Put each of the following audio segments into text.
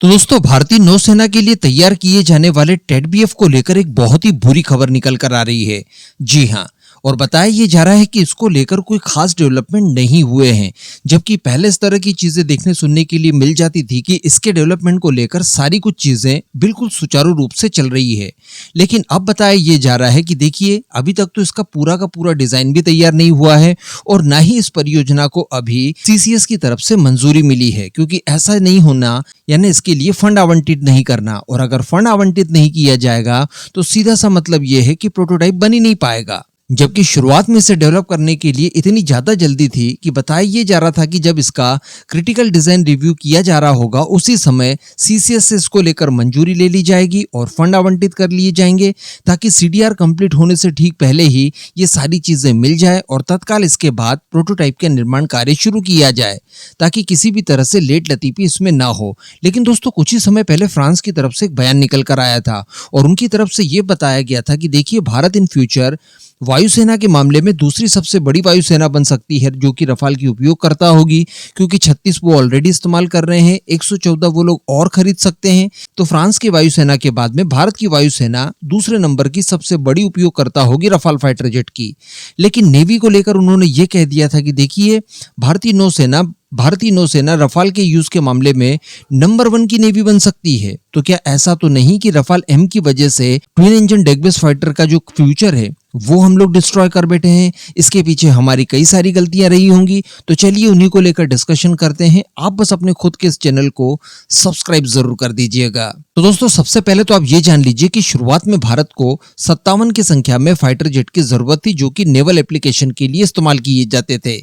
तो दोस्तों भारतीय नौसेना के लिए तैयार किए जाने वाले टेडबीएफ को लेकर एक बहुत ही बुरी खबर निकल कर आ रही है। जी हाँ, और बताया ये जा रहा है कि इसको लेकर कोई खास डेवलपमेंट नहीं हुए हैं, जबकि पहले इस तरह की चीजें देखने सुनने के लिए मिल जाती थी कि इसके डेवलपमेंट को लेकर सारी कुछ चीजें बिल्कुल सुचारू रूप से चल रही है। लेकिन अब बताया ये जा रहा है कि देखिए अभी तक तो इसका पूरा का पूरा डिजाइन भी तैयार नहीं हुआ है और ना ही इस परियोजना को अभी सीसीएस की तरफ से मंजूरी मिली है, क्योंकि ऐसा नहीं होना यानी इसके लिए फंड आवंटित नहीं करना, और अगर फंड आवंटित नहीं किया जाएगा तो सीधा सा मतलब यह है कि प्रोटोटाइप बन ही नहीं पाएगा। जबकि शुरुआत में इसे डेवलप करने के लिए इतनी ज्यादा जल्दी थी कि बताया ये जा रहा था कि जब इसका क्रिटिकल डिजाइन रिव्यू किया जा रहा होगा उसी समय सीसीएस से इसको लेकर मंजूरी ले ली जाएगी और फंड आवंटित कर लिए जाएंगे, ताकि सीडीआर कंप्लीट होने से ठीक पहले ही ये सारी चीजें मिल जाए और तत्काल इसके बाद प्रोटोटाइप के निर्माण कार्य शुरू किया जाए, ताकि किसी भी तरह से लेट लतीफी इसमें ना हो। लेकिन दोस्तों कुछ ही समय पहले फ्रांस की तरफ से एक बयान निकल कर आया था और उनकी तरफ से ये बताया गया था कि देखिए भारत इन फ्यूचर वायुसेना के मामले में दूसरी सबसे बड़ी वायुसेना बन सकती है, जो कि रफाल की उपयोग करता होगी, क्योंकि 36 वो ऑलरेडी इस्तेमाल कर रहे हैं, 114 वो लोग और खरीद सकते हैं। तो फ्रांस की वायुसेना के बाद में भारत की वायुसेना दूसरे नंबर की सबसे बड़ी उपयोग करता होगी रफाल फाइटर जेट की। लेकिन नेवी को लेकर उन्होंने ये कह दिया था कि देखिए भारतीय नौसेना रफाल के यूज के मामले में नंबर 1 की नेवी बन सकती है। तो क्या ऐसा तो नहीं कि रफाल एम की वजह से twin engine deck based fighter का जो फ्यूचर है वो हम लोग डिस्ट्रॉय कर बैठे हैं? इसके पीछे हमारी कई सारी गलतियां रही होंगी। तो चलिए उन्हीं को लेकर डिस्कशन करते हैं। आप बस अपने खुद के इस चैनल को सब्सक्राइब जरूर कर दीजिएगा। तो दोस्तों सबसे पहले तो आप ये जान लीजिए कि शुरुआत में भारत को 57 की संख्या में फाइटर जेट की जरूरत थी, जो कि नेवल एप्लीकेशन के लिए इस्तेमाल किए जाते थे।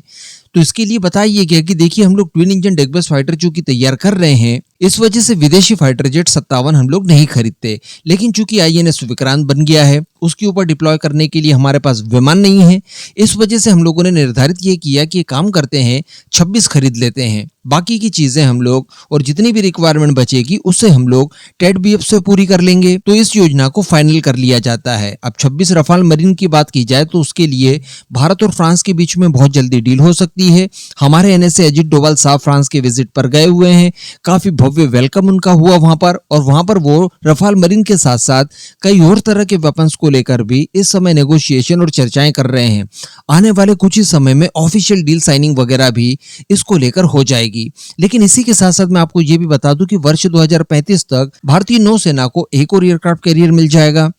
तो इसके लिए बताइए गया कि देखिए हम लोग twin engine deck based fighter चूंकि तैयार कर रहे हैं, इस वजह से विदेशी फाइटर जेट 57 हम लोग नहीं खरीदते। लेकिन चूंकि आईएनएस विक्रांत बन गया है, उसके ऊपर डिप्लॉय करने के लिए हमारे पास विमान नहीं है, इस वजह से हम लोगों ने निर्धारित ये किया कि काम करते हैं 26 खरीद लेते हैं। बाकी की चीजें हम लोग और जितनी भी रिक्वायरमेंट बचेगी उससे हम लोग टेडबीएफ से पूरी कर लेंगे। तो इस योजना को फाइनल कर लिया जाता है। अब 26 रफाल मरीन की बात की जाए तो उसके लिए भारत और फ्रांस के बीच में बहुत जल्दी डील हो सकती है। हमारे एनएसए अजीत डोभाल साहब फ्रांस के विजिट पर गए हुए हैं, काफी भव्य वेलकम उनका हुआ वहां पर, और वहां पर वो रफाल मरीन के साथ साथ कई और तरह के वेपन्स को लेकर भी इस समय नेगोशिएशन और चर्चाएं कर रहे हैं। आने वाले कुछ ही समय में ऑफिशियल डील साइनिंग वगैरह भी इसको लेकर हो जाएगी। लेकिन इसी के साथ साथ मैं आपको ये भी बता दूं कि वर्ष 2035 तक भारतीय नौसेना को एक और एयरक्राफ्ट कैरियर मिल जाएगा।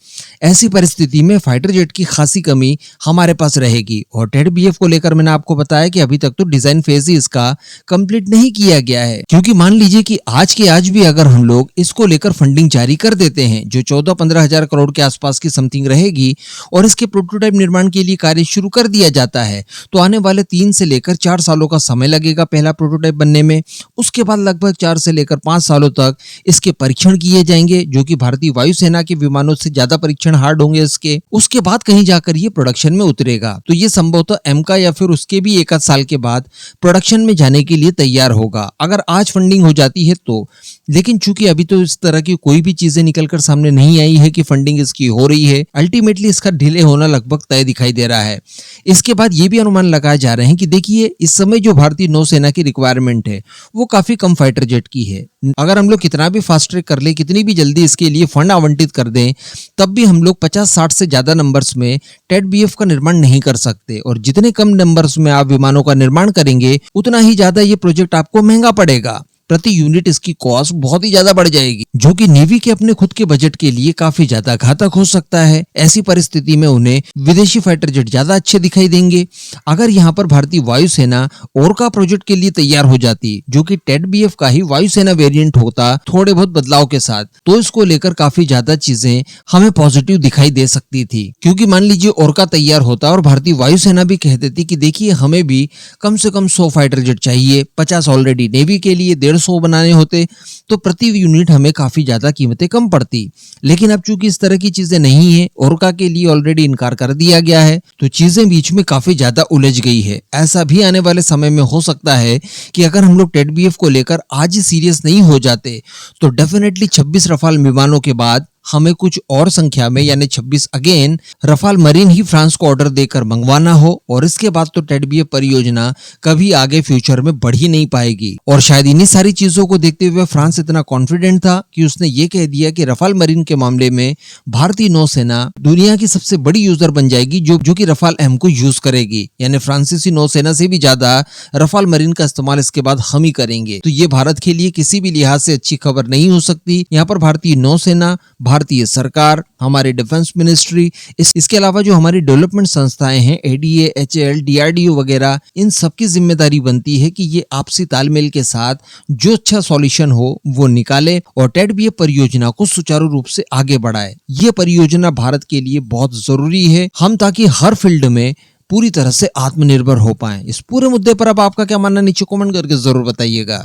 ऐसी परिस्थिति में फाइटर जेट की खासी कमी हमारे पास रहेगी। और टेडबीएफ को लेकर मैंने आपको बताया कि अभी तक तो डिजाइन फेज ही इसका कंप्लीट नहीं किया गया है, क्योंकि मान लीजिए कि आज के आज भी अगर हम लोग इसको लेकर फंडिंग जारी कर देते हैं, जो 14-15 हजार करोड़ के आसपास की समथिंग रहेगी, और इसके प्रोटोटाइप निर्माण के लिए कार्य शुरू कर दिया जाता है, तो आने वाले 3 से लेकर 4 सालों का समय लगेगा पहला प्रोटोटाइप बनने में। उसके बाद लगभग 4 से लेकर 5 सालों तक इसके परीक्षण किए जाएंगे, जो कि भारतीय वायुसेना के विमानों से ज्यादा परीक्षण हार्ड होंगे इसके। उसके बाद कहीं जाकर ये प्रोडक्शन में उतरेगा। तो ये संभवतः एम का या फिर उसके भी 1 आध साल के बाद प्रोडक्शन में जाने के लिए तैयार होगा, अगर आज फंडिंग हो जाती है तो। लेकिन चूंकि अभी तो इस तरह की कोई भी चीजें निकलकर सामने नहीं आई है कि फंडिंग इसकी हो रही है, अल्टीमेटली इसका डिले होना लगभग तय दिखाई दे रहा है। इसके बाद ये भी अनुमान लगाए जा रहे हैं कि देखिए इस समय जो भारतीय नौसेना की रिक्वायरमेंट है वो काफी कम फाइटर जेट की है। अगर हम लोग कितना भी फास्ट ट्रैक कर ले, कितनी भी जल्दी इसके लिए फंड आवंटित कर दें, तब भी हम लोग 50-60 से ज्यादा नंबर्स में टेडबीएफ का निर्माण नहीं कर सकते। और जितने कम नंबर्स में आप विमानों का निर्माण करेंगे उतना ही ज्यादा ये प्रोजेक्ट आपको महंगा पड़ेगा। प्रति यूनिट इसकी कॉस्ट बहुत ही ज्यादा बढ़ जाएगी, जो कि नेवी के अपने खुद के बजट के लिए काफी ज्यादा घातक हो सकता है। ऐसी परिस्थिति में उन्हें विदेशी फाइटर जेट ज्यादा अच्छे दिखाई देंगे। अगर यहाँ पर भारतीय वायुसेना ओरका प्रोजेक्ट के लिए तैयार हो जाती, जो कि टेडबीएफ का ही वायुसेना वेरिएंट होता थोड़े बहुत बदलाव के साथ, तो इसको लेकर काफी ज्यादा चीजें हमें पॉजिटिव दिखाई दे सकती थी। क्योंकि मान लीजिए ओरका तैयार होता और भारतीय वायुसेना भी कह देती कि देखिए हमें भी कम से कम 100 फाइटर जेट चाहिए, 50 ऑलरेडी नेवी के लिए, 150 बनाने होते, तो प्रति यूनिट हमें काफी ज्यादा कीमतें कम पड़ती। लेकिन अब चूंकि इस तरह की चीजें नहीं है, ओरका के लिए ऑलरेडी इनकार कर दिया गया है, तो चीजें बीच में काफी ज्यादा उलझ गई है। ऐसा भी आने वाले समय में हो सकता है कि अगर हम लोग टेडबीएफ को लेकर आज ही सीरियस नहीं हो जाते, तो डेफिनेटली 26 रफाल विमानों के बाद हमें कुछ और संख्या में यानी 26 अगेन रफाल मरीन ही फ्रांस को ऑर्डर देकर मंगवाना हो और इसके बाद तो टेडबीएफ परियोजना कभी आगे फ्यूचर में बढ़ ही नहीं पाएगी। और शायद इन्हीं सारी चीजों को देखते हुए फ्रांस इतना कॉन्फिडेंट था कि उसने ये कह दिया कि रफाल मरीन के मामले में भारतीय नौसेना दुनिया की सबसे बड़ी यूजर बन जाएगी जो कि रफाल एम को यूज करेगी, यानी फ्रांसीसी नौसेना से भी ज्यादा रफाल मरीन का इस्तेमाल इसके बाद हम ही करेंगे। तो ये भारत के लिए किसी भी लिहाज से अच्छी खबर नहीं हो सकती। यहाँ पर भारतीय नौसेना, भारतीय सरकार, हमारे डिफेंस मिनिस्ट्री, इसके अलावा जो हमारी डेवलपमेंट संस्थाएं हैं एडीए, एचएएल, डीआरडीओ वगैरह, इन सबकी जिम्मेदारी बनती है कि ये आपसी तालमेल के साथ जो अच्छा सॉल्यूशन हो वो निकाले और टेडबीएफ परियोजना को सुचारू रूप से आगे बढ़ाए। ये परियोजना भारत के लिए बहुत जरूरी है, हम ताकि हर फील्ड में पूरी तरह से आत्मनिर्भर हो पाएं। इस पूरे मुद्दे पर अब आपका क्या मानना नीचे कमेंट करके जरूर बताइएगा।